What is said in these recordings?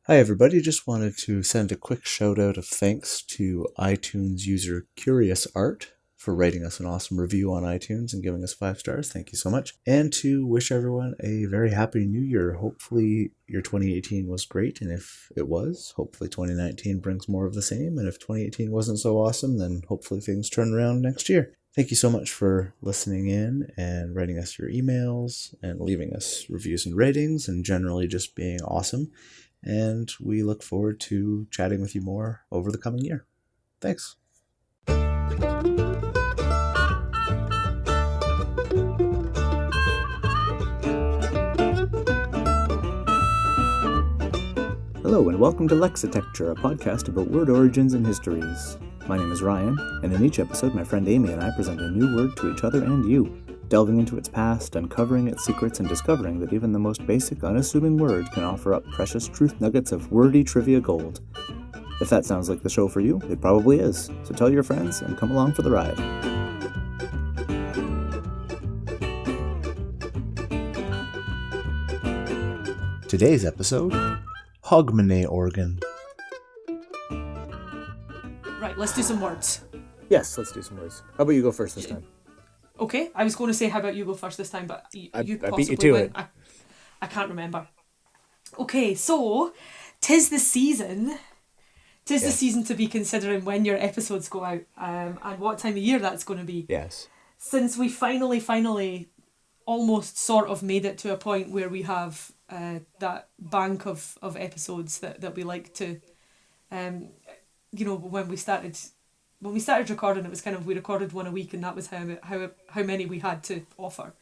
Hi everybody, just wanted to send a quick shout out of thanks to iTunes user Curious Art for writing us an awesome review on iTunes and giving us 5 stars. Thank you so much. And to wish everyone a very happy new year. Hopefully your 2018 was great, and if it was, hopefully 2019 brings more of the same, and if 2018 wasn't so awesome, then hopefully things turn around next year. Thank you so much for listening in and writing us your emails and leaving us reviews and ratings and generally just being awesome. And we look forward to chatting with you more over the coming year. Thanks. Hello and welcome to Lexitecture, a podcast about word origins and histories. My name is Ryan, and in each episode my friend Amy and I present a new word to each other and you, delving into its past, uncovering its secrets, and discovering that even the most basic, unassuming word can offer up precious truth nuggets of wordy trivia gold. If that sounds like the show for you, it probably is, so tell your friends and come along for the ride. Today's episode, Hogmanay organ. Right, let's do some words. Yes, let's do some words. How about you go first this time? Okay, I was going to say how about you go first this time, but I possibly beat you to went. it. I can't remember. Okay, so tis the season. Tis the season to be considering when your episodes go out, and what time of year that's going to be. Yes. Since we finally almost sort of made it to a point where we have that bank of episodes that we like to, when we started recording, it was kind of, we recorded one a week, and that was how many we had to offer.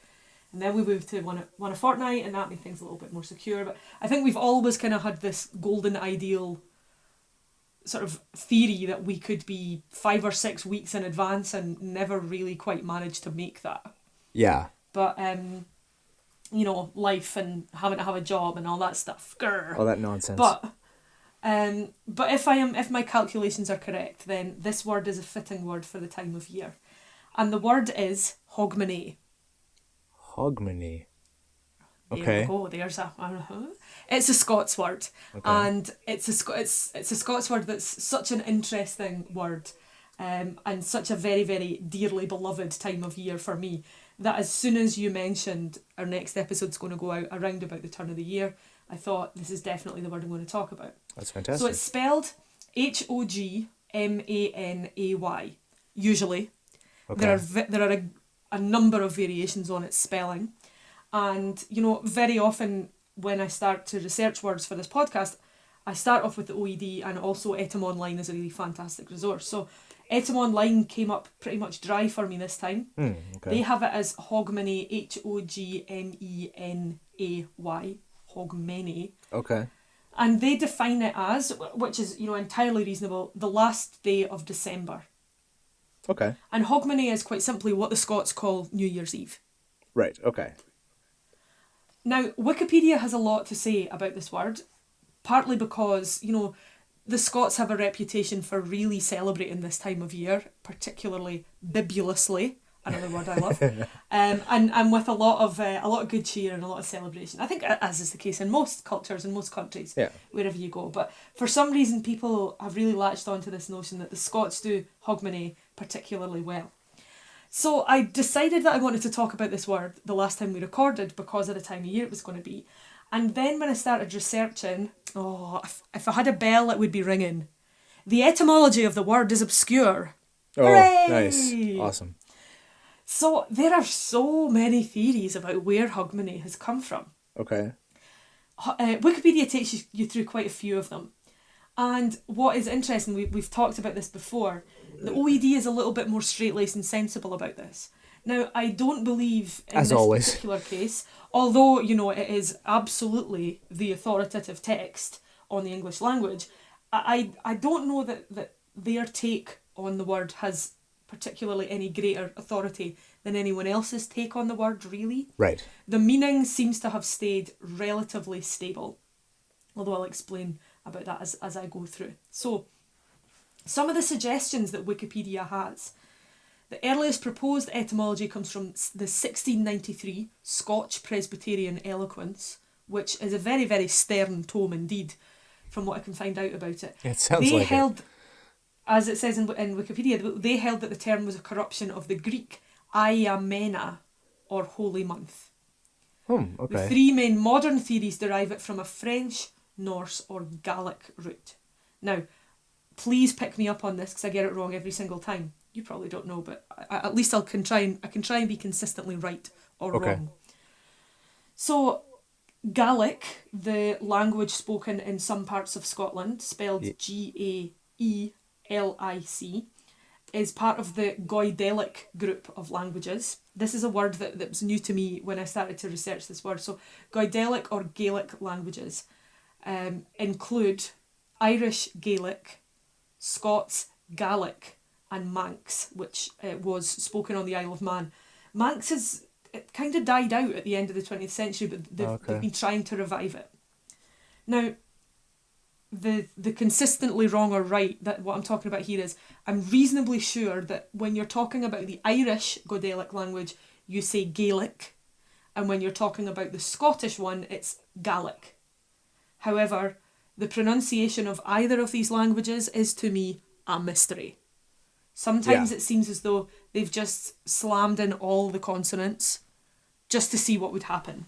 And then we moved to one a fortnight, and that made things a little bit more secure. But I think we've always kind of had this golden ideal sort of theory that we could be 5 or 6 weeks in advance, and never really quite managed to make that. Yeah. But life and having to have a job and all that stuff. Grr. All that nonsense. But if my calculations are correct, then this word is a fitting word for the time of year, and the word is Hogmanay. Hogmanay. Okay. There we go. There's a. It's a Scots word, and it's a Scots word that's such an interesting word, and such a very, very dearly beloved time of year for me, that as soon as you mentioned our next episode's going to go out around about the turn of the year, I thought this is definitely the word I'm going to talk about. That's fantastic. So it's spelled Hogmanay, usually. Okay. There are a number of variations on its spelling. And, very often when I start to research words for this podcast, I start off with the OED, and also Etom Online is a really fantastic resource. So Etom Online came up pretty much dry for me this time. Okay. They have it as Hogmanay, Hogmenay, Hogmanay. Okay. And they define it as, which is, entirely reasonable, the last day of December. Okay. And Hogmanay is quite simply what the Scots call New Year's Eve. Right, okay. Now, Wikipedia has a lot to say about this word, partly because, the Scots have a reputation for really celebrating this time of year, particularly bibulously, another word I love, and with a lot of good cheer and a lot of celebration. I think, as is the case in most cultures and most countries, wherever you go. But for some reason, people have really latched onto this notion that the Scots do Hogmanay particularly well. So I decided that I wanted to talk about this word the last time we recorded because of the time of year it was going to be. And then when I started researching, if I had a bell, it would be ringing. The etymology of the word is obscure. Oh, Hooray! Nice. Awesome. So there are so many theories about where Hogmanay has come from. Okay. Wikipedia takes you through quite a few of them. And what is interesting, we've talked about this before, the OED is a little bit more straight-laced and sensible about this. Now, I don't believe in As this always. particular case, although, it is absolutely the authoritative text on the English language, I don't know that their take on the word has particularly any greater authority than anyone else's take on the word, really. Right. The meaning seems to have stayed relatively stable, although I'll explain about that as I go through. So, some of the suggestions that Wikipedia has. The earliest proposed etymology comes from the 1693 Scotch Presbyterian Eloquence, which is a very, very stern tome indeed, from what I can find out about it. It sounds They like held, as it says in Wikipedia, they held that the term was a corruption of the Greek Iamena, or holy month. Okay. The three main modern theories derive it from a French, Norse, or Gallic root. Now, please pick me up on this because I get it wrong every single time. You probably don't know, but at least I can try and be consistently right or wrong. So, Gaelic, the language spoken in some parts of Scotland, spelled Gaelic, is part of the Goidelic group of languages. This is a word that was new to me when I started to research this word. So, Goidelic or Gaelic languages include Irish Gaelic, Scots Gaelic, and Manx, which was spoken on the Isle of Man. Manx it kind of died out at the end of the 20th century, but they've been trying to revive it. Now, the consistently wrong or right, that what I'm talking about here is, I'm reasonably sure that when you're talking about the Irish Goidelic language, you say Gaelic, and when you're talking about the Scottish one, it's Gaelic. However, the pronunciation of either of these languages is to me a mystery. Sometimes it seems as though they've just slammed in all the consonants just to see what would happen.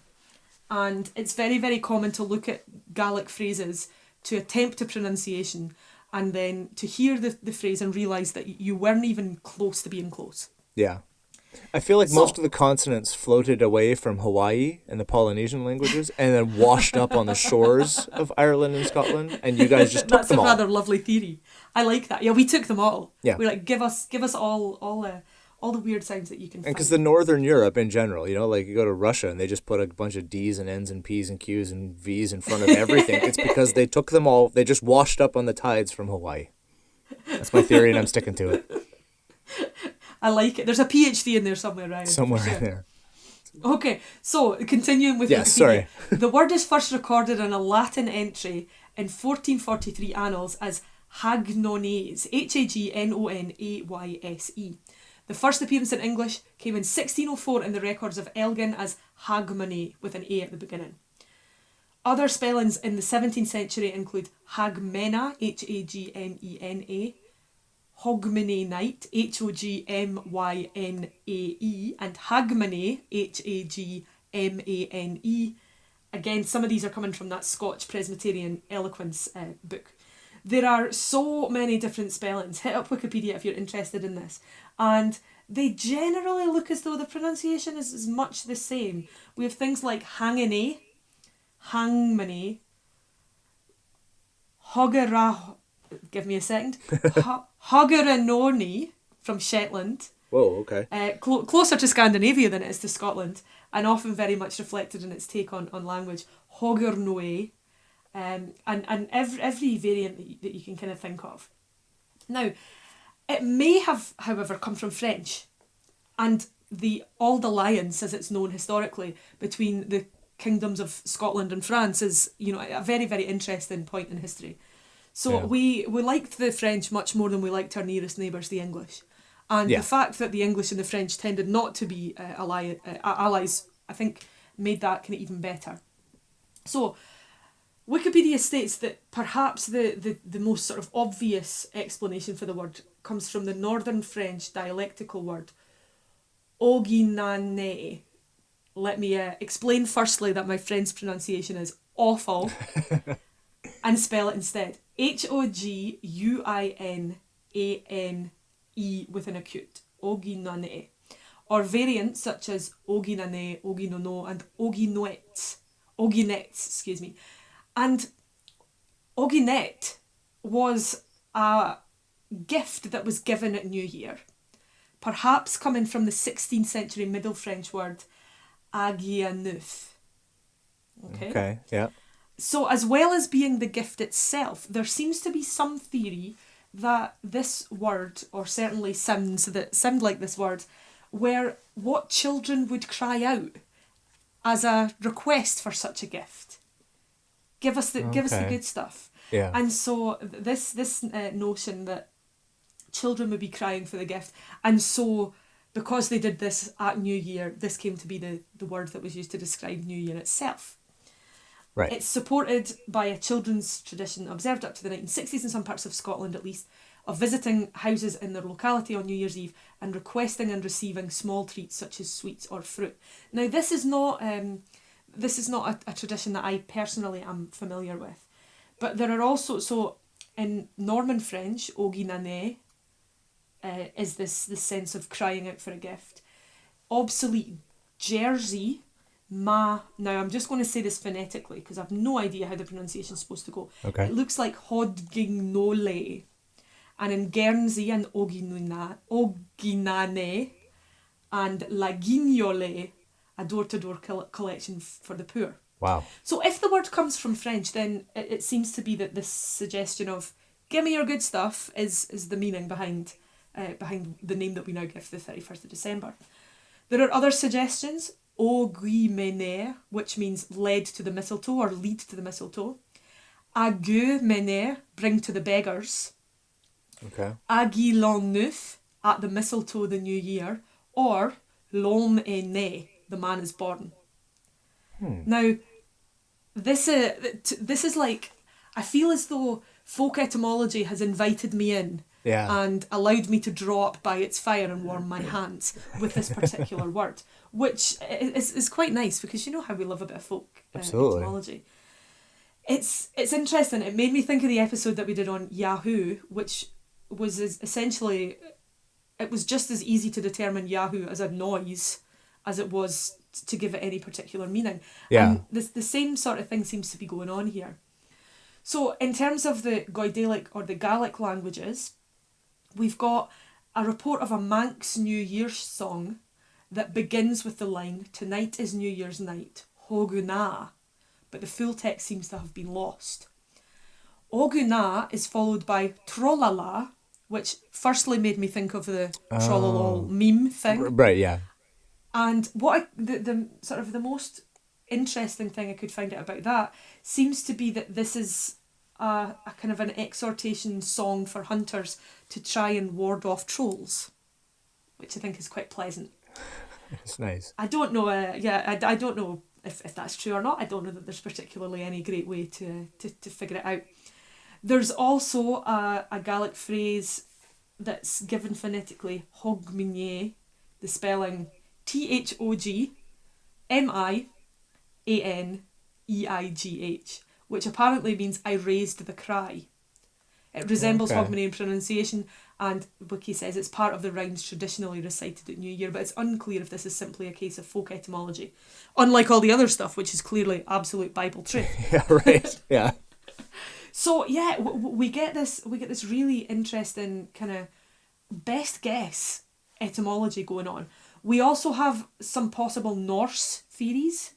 And it's very, very common to look at Gaelic phrases to attempt a pronunciation and then to hear the phrase and realise that you weren't even close to being close. Yeah. I feel like most of the consonants floated away from Hawaii and the Polynesian languages and then washed up on the shores of Ireland and Scotland, and you guys just took them all. That's a rather lovely theory. I like that. Yeah, we took them all. Yeah. We're like, give us all the weird sounds that you can find. And because the Northern Europe in general, like you go to Russia and they just put a bunch of D's and N's and P's and Q's and V's in front of everything. It's because they took them all, they just washed up on the tides from Hawaii. That's my theory and I'm sticking to it. I like it. There's a PhD in there somewhere, Ryan. Somewhere in there. Okay, so continuing with Yes, Wikipedia. sorry. The word is first recorded in a Latin entry in 1443 annals as Hagnonays, Hagnonays. The first appearance in English came in 1604 in the records of Elgin as Hogmanay, with an A at the beginning. Other spellings in the 17th century include Hagmena, Hagmena, Hogmanay Night, Hogmynae, and Hagmanay, Hagmane. Again, some of these are coming from that Scotch Presbyterian eloquence book. There are so many different spellings. Hit up Wikipedia if you're interested in this. And they generally look as though the pronunciation is much the same. We have things like Hanganay, Hangmanay, give me a second. Hoggeranoni from Shetland. Whoa, okay. Closer to Scandinavia than it is to Scotland, and often very much reflected in its take on language. Hoggernoe, and every variant that you can kind of think of. Now, it may have, however, come from French, and the Auld Alliance, as it's known historically, between the kingdoms of Scotland and France is, a very, very interesting point in history. So we liked the French much more than we liked our nearest neighbours, the English. And the fact that the English and the French tended not to be allies, I think, made that kind of even better. So Wikipedia states that perhaps the most sort of obvious explanation for the word comes from the Northern French dialectical word Hogmanay. Let me explain firstly that my French pronunciation is awful and spell it instead. Hogguinane with an acute. Hogmanay. Or variants such as Hogmanay, Hoginono, and Hogginets, excuse me. And Hogginet was a gift that was given at New Year, perhaps coming from the 16th century Middle French word Aguianeuf. Okay, yeah. So as well as being the gift itself, there seems to be some theory that this word, or certainly sounds that sound like this word, were what children would cry out as a request for such a gift. Give us the good stuff. Yeah. And so this notion that children would be crying for the gift, and so because they did this at New Year, this came to be the word that was used to describe New Year itself. Right. It's supported by a children's tradition observed up to the 1960s in some parts of Scotland at least, of visiting houses in their locality on New Year's Eve and requesting and receiving small treats such as sweets or fruit. Now, this is not a tradition that I personally am familiar with, but there are also, so in Norman French, Hogmanay is this sense of crying out for a gift. Obsolete Jersey, now I'm just going to say this phonetically because I've no idea how the pronunciation is supposed to go. Okay. It looks like Hodgignole. And in Guernsey and Oginane and Laguignole, a door-to-door collection for the poor. Wow. So if the word comes from French, then it seems to be that this suggestion of "give me your good stuff" is the meaning behind the name that we now give the 31st of December. There are other suggestions. Aiguille-mener, which means led to the mistletoe or lead to the mistletoe. Agueux-mener, bring to the beggars. Okay. Aguillon-neuf, at the mistletoe the new year. Or l'homme est né, the man is born. Now, this is like, I feel as though folk etymology has invited me in and allowed me to draw up by its fire and warm my hands with this particular word, which is quite nice because you know how we love a bit of folk etymology. It's interesting. It made me think of the episode that we did on Yahoo, which was essentially, it was just as easy to determine Yahoo as a noise as it was to give it any particular meaning. Yeah. And the same sort of thing seems to be going on here. So in terms of the Goidelic or the Gaelic languages, we've got a report of a Manx New Year's song that begins with the line, "Tonight is New Year's night, Hogmanay," but the full text seems to have been lost. Hogmanay is followed by Trollala, which firstly made me think of the Trollolol meme thing. Right, yeah. And the sort of the most interesting thing I could find out about that seems to be that this is a kind of an exhortation song for hunters to try and ward off trolls, which I think is quite pleasant. It's nice. I don't know. I don't know if that's true or not. I don't know that there's particularly any great way to figure it out. There's also a Gaelic phrase that's given phonetically, Hogmanay, the spelling Thogmianeigh, which apparently means "I raised the cry." It resembles Hogmanay in pronunciation, and Wiki says it's part of the rhymes traditionally recited at New Year, but it's unclear if this is simply a case of folk etymology, unlike all the other stuff, which is clearly absolute Bible truth. Yeah, right. Yeah. So yeah, we get this really interesting kind of best guess etymology going on. We also have some possible Norse theories.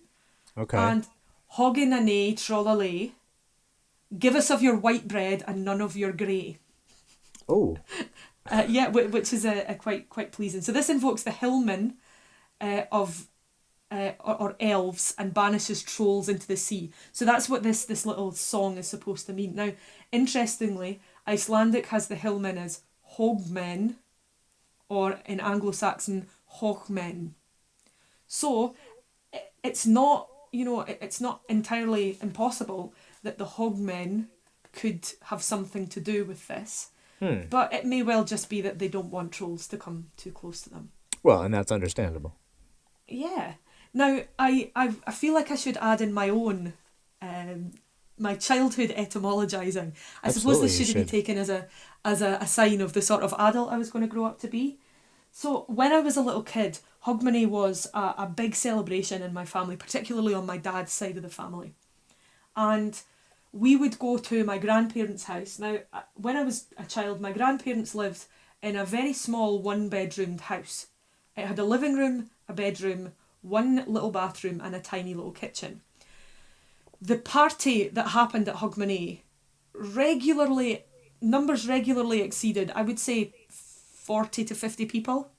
Okay. And Hogmanay Trollolay, give us of your white bread and none of your grey. Oh. Which is a quite pleasing. So this invokes the hillmen or elves and banishes trolls into the sea. So that's what this little song is supposed to mean. Now, interestingly, Icelandic has the hillmen as hogmen, or in Anglo-Saxon, hogmen. So it's not, it's not entirely impossible that the hogmen could have something to do with this. But it may well just be that they don't want trolls to come too close to them. Well, and that's understandable. Yeah. Now, I feel like I should add in my own, my childhood etymologizing. I suppose this should be taken as a sign of the sort of adult I was going to grow up to be. So when I was a little kid, Hogmanay was a big celebration in my family, particularly on my dad's side of the family. And we would go to my grandparents' house. Now, when I was a child, my grandparents lived in a very small one-bedroomed house. It had a living room, a bedroom, one little bathroom and a tiny little kitchen. The party that happened at Hogmanay numbers regularly exceeded, I would say, 40 to 50 people.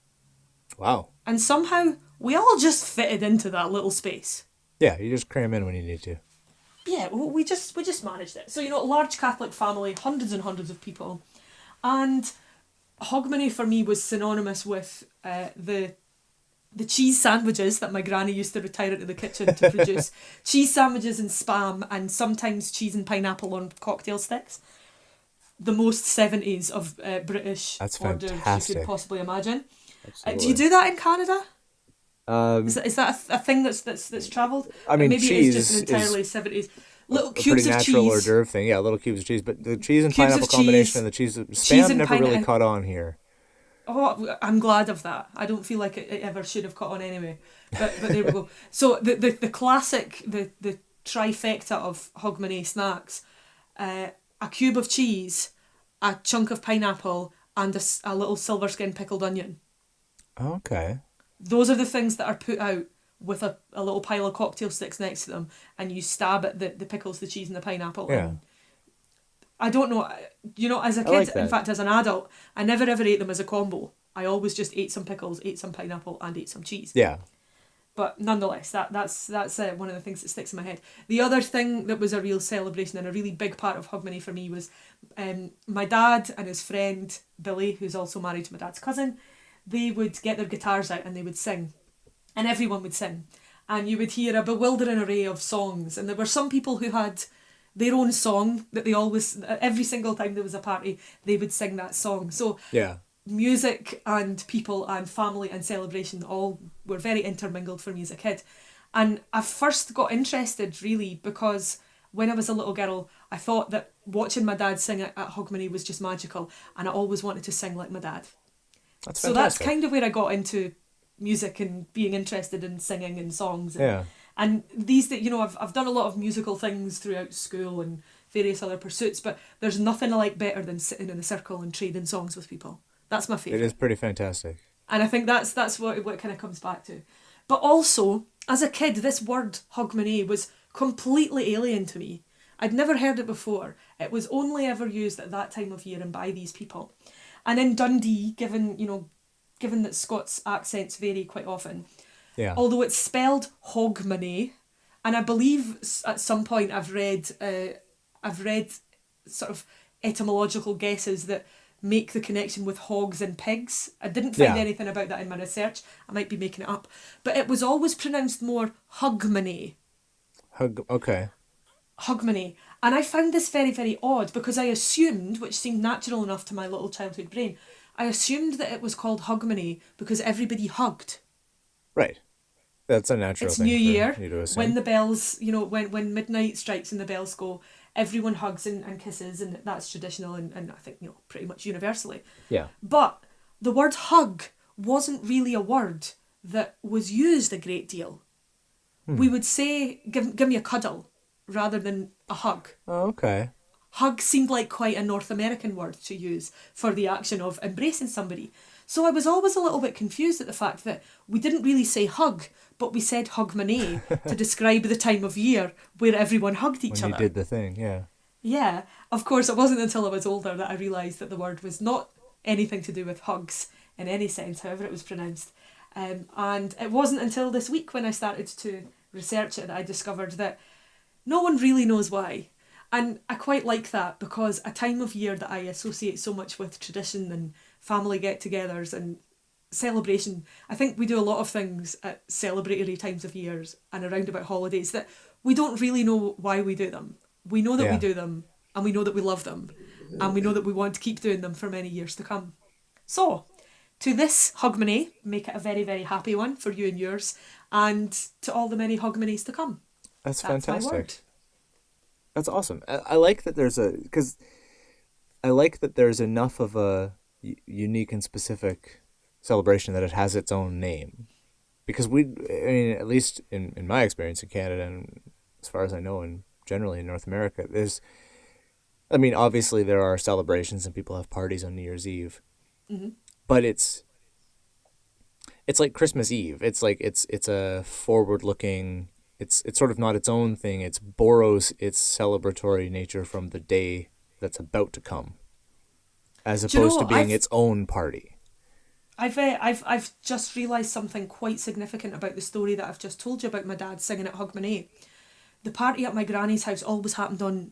Wow. And somehow we all just fitted into that little space. Yeah, you just cram in when you need to. Yeah, we just managed it. So, large Catholic family, hundreds and hundreds of people. And Hogmanay for me was synonymous with the the cheese sandwiches that my granny used to retire into the kitchen to produce. Cheese sandwiches and spam, and sometimes cheese and pineapple on cocktail sticks. The most 70s of British That's orders you fantastic. could possibly imagine. Absolutely. Do you do that in Canada? Is that a thing that's travelled? I mean, maybe cheese it's just an entirely 70s. Little a cubes pretty of natural cheese. hors d'oeuvre thing. Yeah, little cubes of cheese. But the cheese and Cubes of pineapple combination cheese, and the cheese cheese spam and never really pine- caught on here. Oh, I'm glad of that. I don't feel like it ever should have caught on anyway. But there we go. So the classic, the trifecta of Hogmanay snacks, a cube of cheese, a chunk of pineapple, and a little silver skin pickled onion. Okay. Those are the things that are put out with a little pile of cocktail sticks next to them, and you stab at the pickles, the cheese, and the pineapple. Yeah. And I don't know, as a kid, like that. in fact, as an adult, I never ever ate them as a combo. I always just ate some pickles, ate some pineapple, and ate some cheese. Yeah. But nonetheless, that's one of the things that sticks in my head. The other thing that was a real celebration and a really big part of Hogmanay for me was my dad and his friend Billy, who's also married to my dad's cousin. They would get their guitars out and they would sing, and everyone would sing, and you would hear a bewildering array of songs. And there were some people who had their own song that they always, every single time there was a party, they would sing that song. So Yeah. music and people and family and celebration all were very intermingled for me as a kid. And I first got interested really because when I was a little girl, I thought that watching my dad sing at Hogmanay was just magical, and I always wanted to sing like my dad. That's So that's fantastic. kind of where I got into music and being interested in singing and songs. And, Yeah. and these days, I've done a lot of musical things throughout school and various other pursuits, but there's nothing I like better than sitting in a circle and trading songs with people. That's my favourite. It is pretty fantastic. And I think that's what it kind of comes back to. But also, as a kid, this word Hogmanay was completely alien to me. I'd never heard it before. It was only ever used at that time of year and by these people. And in Dundee, given that Scots accents vary quite often, Yeah. although it's spelled Hogmanay, and I believe at some point I've read sort of etymological guesses that make the connection with hogs and pigs. I didn't find Yeah. anything about that in my research. I might be making it up. But it was always pronounced more Hogmanay. Okay. Hogmanay. And I found this very, very odd because I assumed, which seemed natural enough to my little childhood brain, I assumed that it was called Hogmanay because everybody hugged. Right. That's a natural It's thing New for Year, you to assume. when the bells, when midnight strikes and the bells go, everyone hugs and kisses, and that's traditional and I think, pretty much universally. Yeah. But the word hug wasn't really a word that was used a great deal. We would say, give me a cuddle, rather than a hug. Oh, okay. Hug seemed like quite a North American word to use for the action of embracing somebody. So I was always a little bit confused at the fact that we didn't really say hug, but we said Hogmanay to describe the time of year where everyone hugged each When other. you did the thing, yeah. Yeah, of course, it wasn't until I was older that I realised that the word was not anything to do with hugs in any sense, however it was pronounced. And it wasn't until this week when I started to research it that I discovered that no one really knows why. And I quite like that because a time of year that I associate so much with tradition and family get-togethers and celebration. I think we do a lot of things at celebratory times of years and around about holidays that we don't really know why we do them. We know that we Yeah. do them, and we know that we love them, and we know that we want to keep doing them for many years to come. So, to this Hogmanay, make it a very, very happy one for you and yours, and to all the many Hogmanays to come. That's That's my fantastic. word. That's awesome. I like that there's enough of a unique and specific celebration that it has its own name. Because at least in my experience in Canada, and as far as I know, and generally in North America, obviously there are celebrations and people have parties on New Year's Eve, but it's like Christmas Eve. It's like it's a forward-looking. It's sort of not its own thing. It borrows its celebratory nature from the day that's about to come, as Do you know opposed to what? being I've- its own party. I've just realised something quite significant about the story that I've just told you about my dad singing at Hogmanay. The party at my granny's house always happened on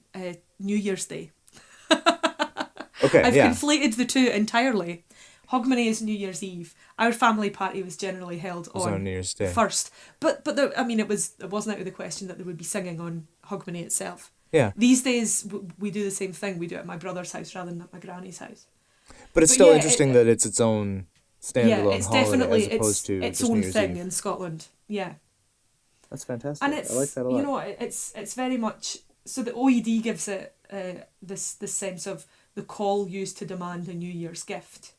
New Year's Day. Okay, I've yeah. conflated the two entirely. Hogmanay is New Year's Eve. Our family party was generally held It was on New Year's Day. first, but there, I mean, it wasn't out of the question that there would be singing on Hogmanay itself. Yeah. These days we do the same thing. We do it at my brother's house rather than at my granny's house. But it's But still yeah, interesting that it's its own standalone it's holiday definitely as opposed to its just New own Year's thing Eve. in Scotland. Yeah. That's fantastic. And it's, I like that a lot. you know, it's very much, so the OED gives it this sense of the call used to demand a New Year's gift,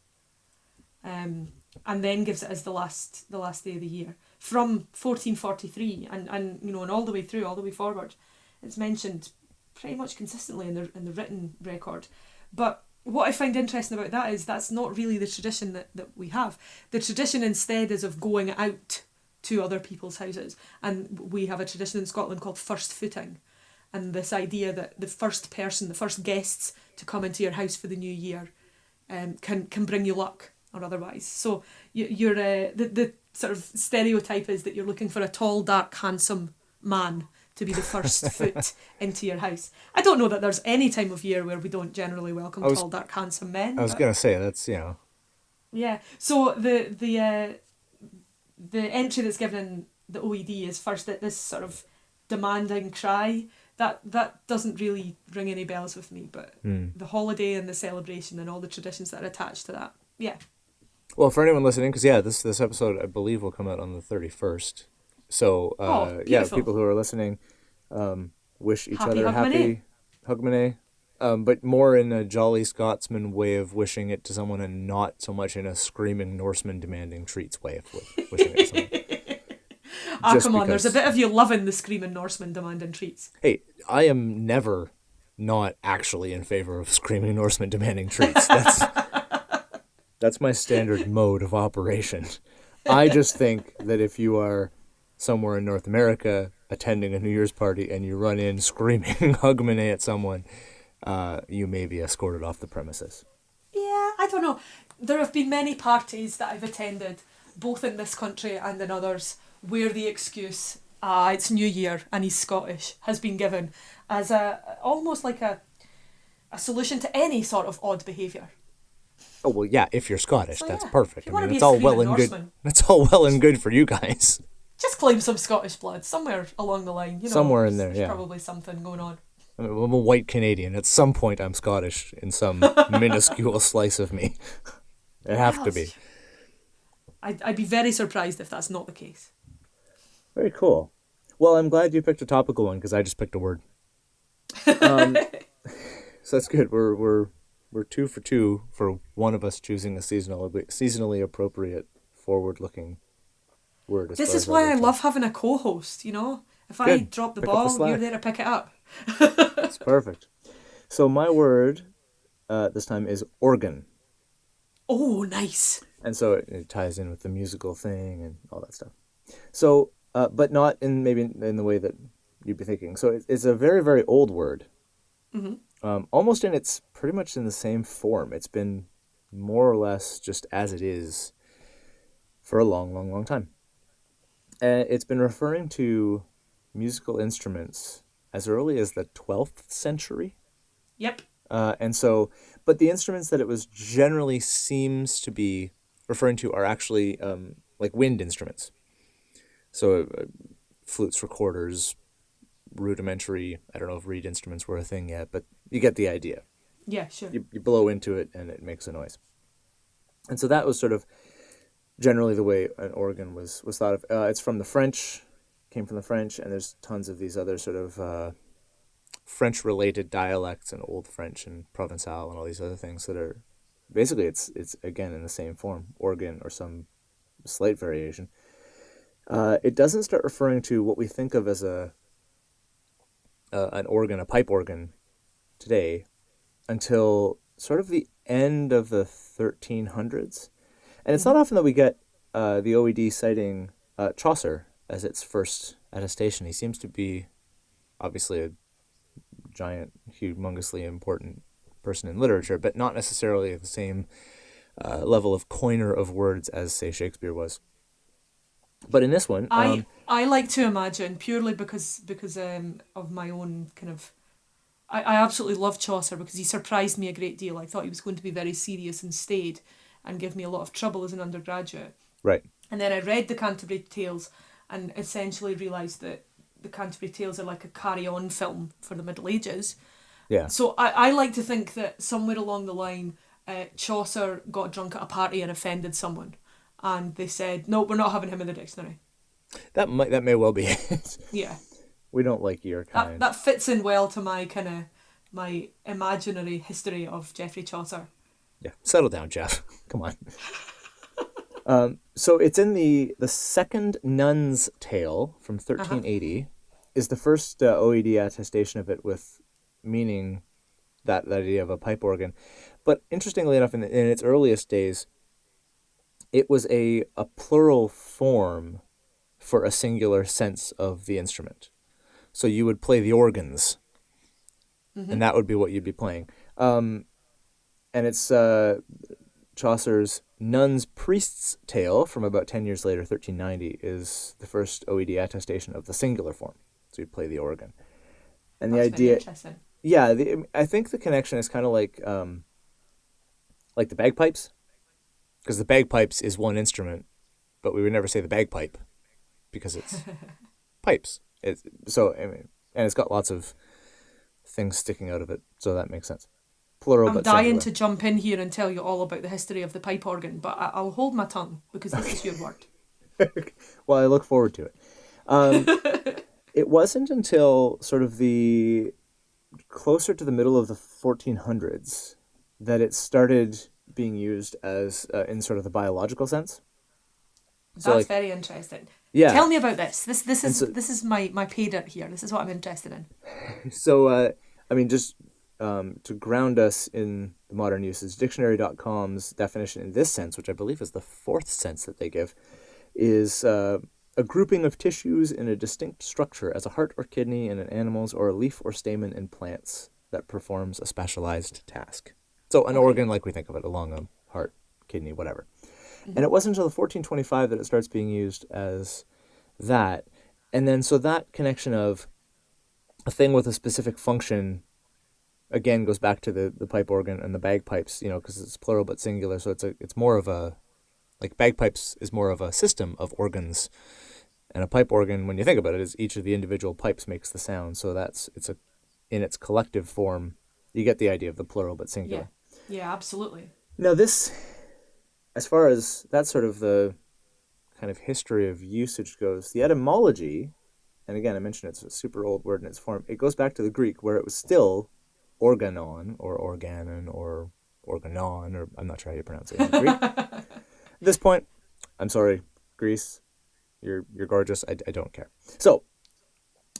and then gives it as the last day of the year from 1443, and you know, and all the way through, all the way forward, it's mentioned pretty much consistently in the written record. But what I find interesting about that is that's not really the tradition that we have. The tradition instead is of going out to other people's houses, and we have a tradition in Scotland called first footing, and this idea that the first guests to come into your house for the new year can bring you luck or otherwise. So you're the sort of stereotype is that you're looking for a tall, dark, handsome man to be the first foot into your house. I don't know that there's any time of year where we don't generally welcome tall, dark, handsome men. I was going to say, that's, you know. Yeah, so the entry that's given in the OED is first at this sort of demanding cry. That doesn't really ring any bells with me, but the holiday and the celebration and all the traditions that are attached to that, yeah. Well, for anyone listening, because this episode I believe will come out on the 31st. So people who are listening, wish each Happy other Hogmanay. happy Hogmanay. But more in a jolly Scotsman way of wishing it to someone, and not so much in a screaming Norseman demanding treats way of wishing it to someone. Come on, there's a bit of you loving the screaming Norseman demanding treats. Hey, I am never not actually in favor of screaming Norseman demanding treats. That's my standard mode of operation. I just think that if you are somewhere in North America attending a New Year's party and you run in screaming Hogmanay at someone, you may be escorted off the premises. Yeah, I don't know. There have been many parties that I've attended, both in this country and in others, where the excuse, it's New Year and he's Scottish, has been given as almost like a solution to any sort of odd behaviour. Oh, well, yeah, if you're Scottish, So, that's yeah, perfect. if you wanna be it's a all well screaming and good. Norseman. That's all well and good for you guys. Just claim some Scottish blood somewhere along the line. You know, Somewhere in there, there's yeah. probably something going on. I mean, I'm a white Canadian. At some point, I'm Scottish in some minuscule slice of me. It have to be. I'd be very surprised if that's not the case. Very cool. Well, I'm glad you picked a topical one because I just picked a word. So that's good. We're 2 for 2 for one of us choosing a seasonally appropriate, forward-looking word. This is why I love having a co-host, you know? If I drop the Pick up the ball, slack. you're there to pick it up. That's perfect. So my word this time is organ. Oh, nice. And so it ties in with the musical thing and all that stuff. So, but not in the way that you'd be thinking. So it's a very, very old word. Mm-hmm. Almost pretty much in the same form. It's been more or less just as it is for a long, long, long time. And it's been referring to musical instruments as early as the 12th century. Yep. And so, but the instruments that it was generally seems to be referring to are actually like wind instruments. So flutes, recorders, rudimentary, I don't know if reed instruments were a thing yet, but you get the idea. Yeah, sure. You blow into it and it makes a noise. And so that was sort of generally the way an organ was thought of. It's from the French, came from the French, and there's tons of these other sort of French-related dialects and Old French and Provençal and all these other things that are basically it's again in the same form, organ or some slight variation. It doesn't start referring to what we think of as an organ, a pipe organ, today, until sort of the end of the 1300s. And it's not often that we get the OED citing Chaucer as its first attestation. He seems to be obviously a giant, humongously important person in literature, but not necessarily at the same level of coiner of words as, say, Shakespeare was. But in this one, I like to imagine, purely because of my own kind of, I absolutely love Chaucer because he surprised me a great deal. I thought he was going to be very serious and staid, and give me a lot of trouble as an undergraduate. Right. And then I read the Canterbury Tales and essentially realised that the Canterbury Tales are like a carry-on film for the Middle Ages. Yeah. So I like to think that somewhere along the line, Chaucer got drunk at a party and offended someone. And they said, no, we're not having him in the dictionary. That may well be it. Yeah. We don't like your kind. That fits in well to my imaginary history of Geoffrey Chaucer. Yeah. Settle down, Jeff. Come on. So it's in the second Nun's Tale from 1380 is the first OED attestation of it with meaning that idea of a pipe organ. But interestingly enough, in its earliest days, it was a plural form for a singular sense of the instrument. So you would play the organs, and that would be what you'd be playing. And it's Chaucer's Nun's Priest's Tale from about 10 years later, 1390, is the first OED attestation of the singular form. So you'd play the organ. And That's the idea... very interesting. Yeah, I think the connection is kind of like the bagpipes, because the bagpipes is one instrument, but we would never say the bagpipe because it's pipes. And it's got lots of things sticking out of it, so that makes sense. Plural, I'm but dying singular. to jump in here and tell you all about the history of the pipe organ, but I'll hold my tongue because this is your word. Well, I look forward to it. It wasn't until sort of the closer to the middle of the 1400s that it started being used as in sort of the biological sense. That's very interesting. Yeah. Tell me about this. This is my pay dirt here. This is what I'm interested in. So, just to ground us in the modern uses, dictionary.com's definition in this sense, which I believe is the fourth sense that they give, is a grouping of tissues in a distinct structure as a heart or kidney in an animal's or a leaf or stamen in plants that performs a specialized task. So an organ like we think of it, a lung, a heart, kidney, whatever. Mm-hmm. And it wasn't until the 1425 that it starts being used as that. And then so that connection of a thing with a specific function, again, goes back to the pipe organ and the bagpipes, because it's plural but singular. So it's more of a, like bagpipes is more of a system of organs. And a pipe organ, when you think about it, is each of the individual pipes makes the sound. So in its collective form, you get the idea of the plural but singular. Yeah, absolutely. Now this, as far as that's sort of the kind of history of usage goes, the etymology, and again, I mentioned it's a super old word in its form, it goes back to the Greek where it was still organon or organon or organon, or I'm not sure how you pronounce it in Greek. At this point, I'm sorry, Greece, you're gorgeous, I don't care. So,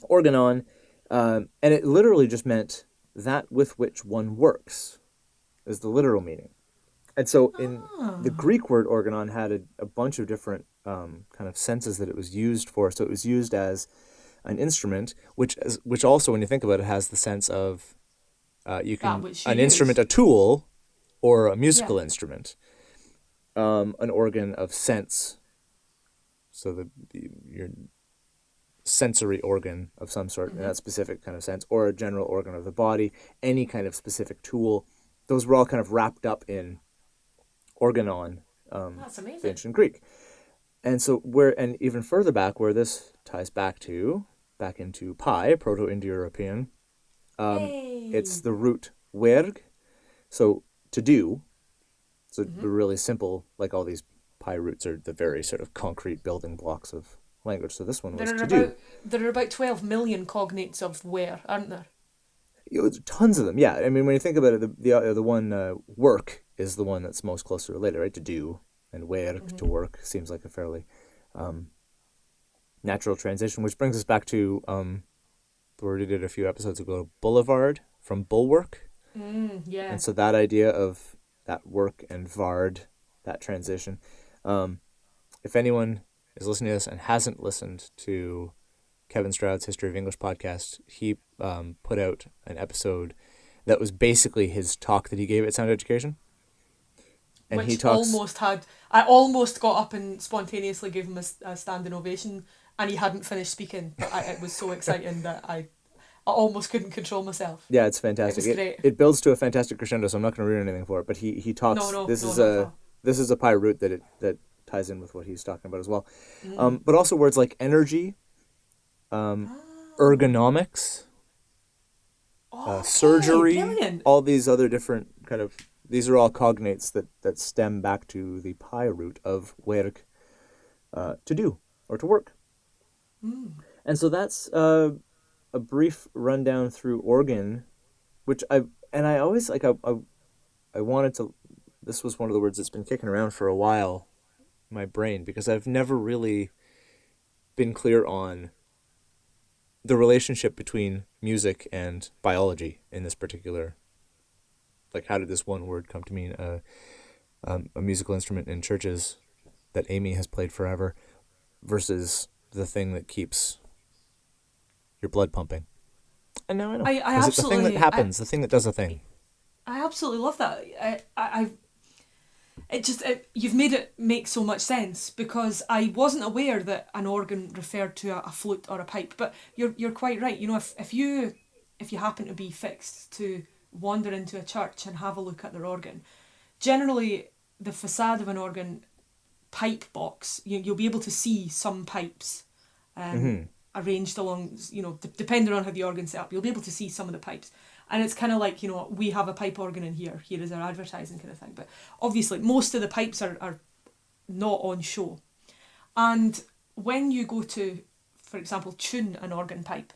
organon, and it literally just meant that with which one works, is the literal meaning. And so in the Greek word organon had a bunch of different kind of senses that it was used for. So it was used as an instrument, which also, when you think about it, has the sense of instrument, a tool, or a musical instrument, an organ of sense. So your sensory organ of some sort, in that specific kind of sense, or a general organ of the body, any kind of specific tool. Those were all kind of wrapped up in organon, That's amazing. the ancient Greek. And so and even further back, where this ties back into pi, Proto-Indo-European, it's the root werg, so to do. So the really simple, like all these pi roots are the very sort of concrete building blocks of language. So this one was to do. There are about 12 million cognates of where, aren't there? Tons of them, yeah. I mean, when you think about it, the one work is the one that's most closely related, right? To do, and werk, to work, seems like a fairly natural transition, which brings us back to the word we did a few episodes ago, boulevard, from bulwark. Yeah. And so that idea of that work and vard, that transition. If anyone is listening to this and hasn't listened to Kevin Stroud's History of English podcast, he put out an episode that was basically his talk that he gave at Sound Education. And Which he talks... I almost got up and spontaneously gave him a standing ovation, and he hadn't finished speaking, but it was so exciting that I almost couldn't control myself. Yeah, it's fantastic. It was great. It builds to a fantastic crescendo, so I'm not going to ruin anything for it, but he talks... No, this not is at all. this is a pi root that ties in with what he's talking about as well. But also words like energy, ergonomics, surgery, brilliant. all these other different kind of, these are all cognates that stem back to the pi root of werk, to do or to work. And so that's a brief rundown through organ, which I always like. I wanted to. This was one of the words that's been kicking around for a while in my brain, because I've never really been clear on the relationship between music and biology in this particular. Like, how did this one word come to mean a musical instrument in churches that Amy has played forever versus the thing that keeps your blood pumping? And now I know. I Is it the thing that happens, the thing that does a thing? I absolutely love that. You've made it make so much sense, because I wasn't aware that an organ referred to a flute or a pipe. But you're quite right. You know, if you happen to be fixed to wander into a church and have a look at their organ, generally the facade of an organ pipe box, you'll be able to see some pipes arranged along, depending on how the organ's set up, you'll be able to see some of the pipes. And it's kind of like, we have a pipe organ in here is our advertising kind of thing. But obviously most of the pipes are not on show. And when you go to, for example, tune an organ pipe,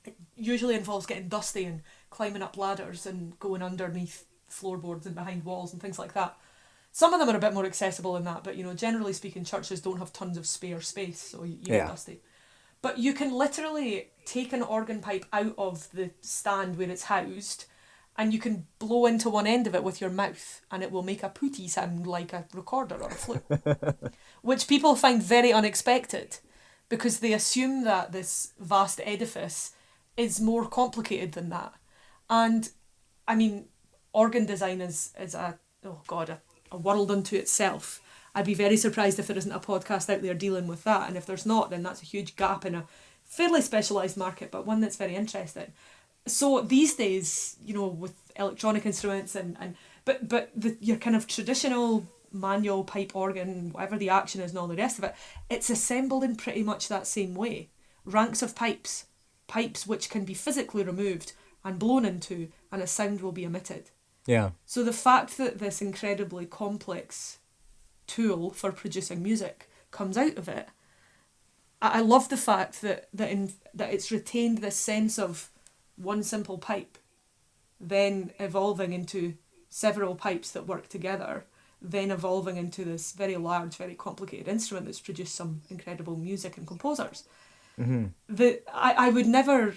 it usually involves getting dusty and climbing up ladders and going underneath floorboards and behind walls and things like that. Some of them are a bit more accessible than that, but generally speaking, churches don't have tons of spare space, so you get dusty. But you can literally take an organ pipe out of the stand where it's housed, and you can blow into one end of it with your mouth, and it will make a pooty sound like a recorder or a flute, which people find very unexpected, because they assume that this vast edifice is more complicated than that. And I mean, organ design is a world unto itself. I'd be very surprised if there isn't a podcast out there dealing with that, and if there's not, then that's a huge gap in a fairly specialised market, but one that's very interesting. So these days, with electronic instruments but your kind of traditional manual pipe organ, whatever the action is and all the rest of it, it's assembled in pretty much that same way. Ranks of pipes which can be physically removed and blown into, and a sound will be emitted. Yeah. So the fact that this incredibly complex tool for producing music comes out of it, I love the fact that it's retained this sense of one simple pipe, then evolving into several pipes that work together, then evolving into this very large, very complicated instrument that's produced some incredible music and composers. I would never,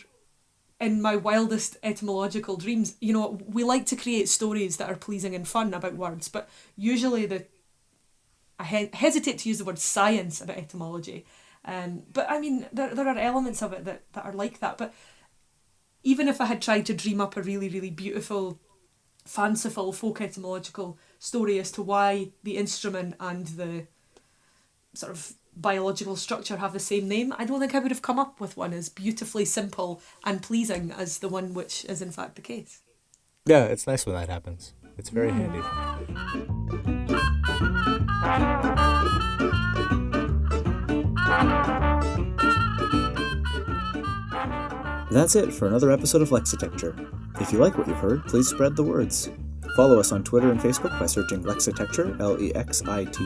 in my wildest etymological dreams, we like to create stories that are pleasing and fun about words, but usually I hesitate to use the word science about etymology, but I mean, there are elements of it that are like that. But even if I had tried to dream up a really, really beautiful, fanciful folk etymological story as to why the instrument and the sort of biological structure have the same name, I don't think I would have come up with one as beautifully simple and pleasing as the one which is in fact the case. Yeah, it's nice when that happens. It's very handy. That's it for another episode of Lexitecture. If you like what you've heard, please spread the words. Follow us on Twitter and Facebook by searching Lexitecture, Lexitecture,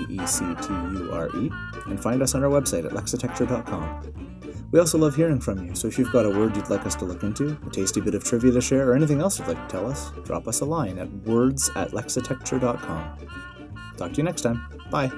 and find us on our website at lexitecture.com. We also love hearing from you, so if you've got a word you'd like us to look into, a tasty bit of trivia to share, or anything else you'd like to tell us, drop us a line at words@lexitecture.com. Talk to you next time. Bye.